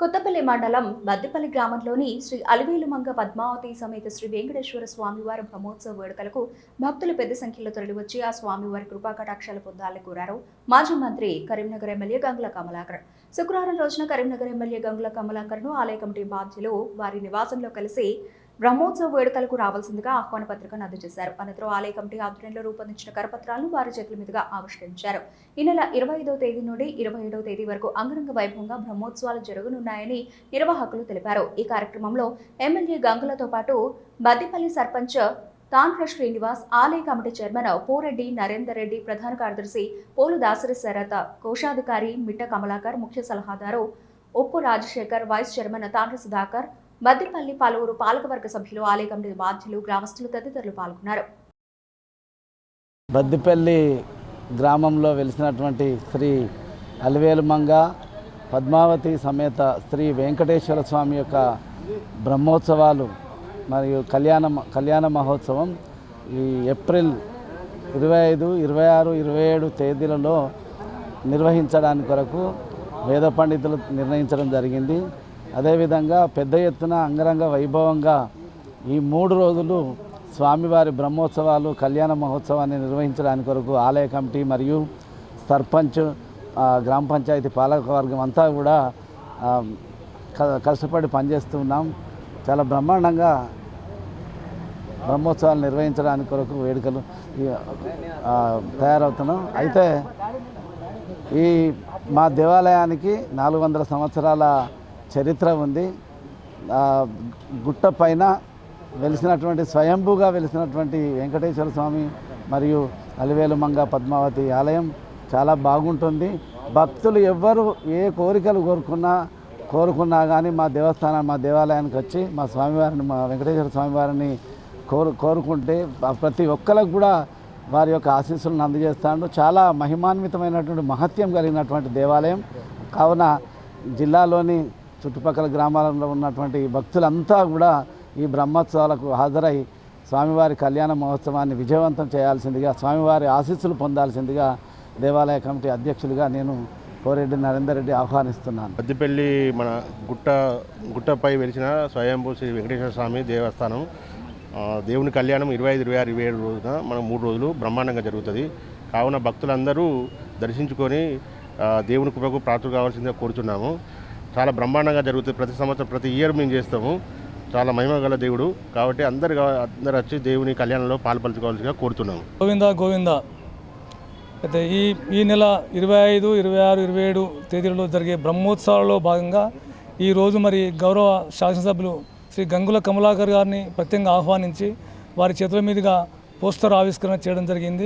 కొత్తపల్లి మండలం బద్దిపల్లి గ్రామంలోని శ్రీ అలివేలుమంగ పద్మావతి సమేత శ్రీ వెంకటేశ్వర స్వామివారి బ్రహ్మోత్సవ వేడుకలకు భక్తులు పెద్ద సంఖ్యలో తరలివచ్చి ఆ స్వామివారి కృపా కటాక్షాలు పొందాలని కోరారు మాజీ మంత్రి కరీంనగర్ ఎమ్మెల్యే గంగుల కమలాకర్. శుక్రవారం రోజున కరీంనగర్ ఎమ్మెల్యే గంగుల కమలాకర్ను ఆలయ కమిటీ బాధ్యులు వారి నివాసంలో కలిసి బ్రహ్మోత్సవ వేడుకలకు రావాల్సిందిగా ఆహ్వాన పత్రికను అందజేశారు. అనంతరం ఆలయ కమిటీ ఆధ్వర్యంలో రూపొందించిన కరపత్రాలను వారి చేతుల మీదుగా ఆవిష్కరించారు. ఈ నెల 25వ తేదీ నుండి 27వ తేదీ వరకు అంగరంగ వైభవంగా బ్రహ్మోత్సవాలు జరగనున్నాయని నిర్వాహకులు తెలిపారు. ఈ కార్యక్రమంలో ఎమ్మెల్యే గంగులతో పాటు బద్దిపల్లి సర్పంచ్ తాండ్ర శ్రీనివాస్, ఆలయ కమిటీ చైర్మన్ పోరెడ్డి నరేందర్ రెడ్డి, ప్రధాన కార్యదర్శి పోలు దాసరి శరత, కోశాధికారి మిట్ట కమలాకర్, ముఖ్య సలహాదారు ఉప్పు రాజశేఖర్, వైస్ చైర్మన్ తాండ్ర సుధాకర్, బద్దిపల్లి పలువురు పాలకవర్గ సభ్యులు, ఆలయ కమిటీ బాధ్యులు, గ్రామస్తులు తదితరులు పాల్గొన్నారు. బద్దిపల్లి గ్రామంలో వెలిసినటువంటి శ్రీ అలివేలుమంగ పద్మావతి సమేత శ్రీ వెంకటేశ్వర స్వామి యొక్క బ్రహ్మోత్సవాలు మరియు కళ్యాణ మహోత్సవం ఈ ఏప్రిల్ 25, 26, 27 తేదీలలో నిర్వహించడానికి కొరకు వేద పండితులు నిర్ణయించడం జరిగింది. అదేవిధంగా పెద్ద ఎత్తున అంగరంగ వైభవంగా ఈ 3 రోజులు స్వామివారి బ్రహ్మోత్సవాలు కళ్యాణ మహోత్సవాన్ని నిర్వహించడానికి కొరకు ఆలయ కమిటీ మరియు సర్పంచ్, గ్రామ పంచాయతీ పాలకవర్గం అంతా కూడా కష్టపడి పనిచేస్తున్నాం. చాలా బ్రహ్మాండంగా బ్రహ్మోత్సవాలు నిర్వహించడానికి కొరకు వేడుకలు తయారవుతున్నాం. అయితే ఈ మా దేవాలయానికి 400 సంవత్సరాల చరిత్ర ఉంది. గుట్ట పైన వెలిసినటువంటి స్వయంభూగా వెలిసినటువంటి వెంకటేశ్వర స్వామి మరియు అలివేలుమంగ పద్మావతి ఆలయం చాలా బాగుంటుంది. భక్తులు ఎవ్వరు ఏ కోరికలు కోరుకున్నా కానీ మా దేవాలయానికి వచ్చి మా స్వామివారిని, మా వెంకటేశ్వర స్వామివారిని కోరుకుంటే ప్రతి ఒక్కరికి కూడా వారి యొక్క ఆశీస్సులను అందజేస్తాడు. చాలా మహిమాన్వితమైనటువంటి మహత్యం కలిగినటువంటి దేవాలయం కావున జిల్లాలోని చుట్టుపక్కల గ్రామాలలో ఉన్నటువంటి భక్తులంతా కూడా ఈ బ్రహ్మోత్సవాలకు హాజరై స్వామివారి కళ్యాణ మహోత్సవాన్ని విజయవంతం చేయాల్సిందిగా, స్వామివారి ఆశీస్సులు పొందాల్సిందిగా దేవాలయ కమిటీ అధ్యక్షులుగా నేను పోరెడ్డి నరేందర్ రెడ్డి ఆహ్వానిస్తున్నాను. బద్దిపల్లి మన గుట్టపై వెలిసిన స్వయంభూ శ్రీ వెంకటేశ్వర స్వామి దేవస్థానం దేవుని కళ్యాణం 25, 26, 27 రోజున మనం 3 రోజులు బ్రహ్మాండంగా జరుగుతుంది. కావున భక్తులందరూ దర్శించుకొని దేవుని కృపకు ప్రార్థన కావాల్సిందిగా కోరుతున్నాము. చాలా బ్రహ్మాండంగా జరుగుతుంది. ప్రతి సంవత్సరం, ప్రతి ఇయర్ మేము చేస్తాము. చాలా మహిమ గల దేవుడు కాబట్టి అందరు వచ్చి దేవుని కళ్యాణంలో పాల్పంచుకోవాల్సిందిగా కోరుతున్నాము. గోవిందా గోవిందా. అయితే ఈ నెల 25, 26, 27 తేదీలలో జరిగే బ్రహ్మోత్సవాలలో భాగంగా ఈరోజు మరి గౌరవ శాసనసభ్యులు శ్రీ గంగుల కమలాకర్ గారిని ప్రత్యేకంగా ఆహ్వానించి వారి చేతుల మీదుగా పోస్టర్ ఆవిష్కరణ చేయడం జరిగింది.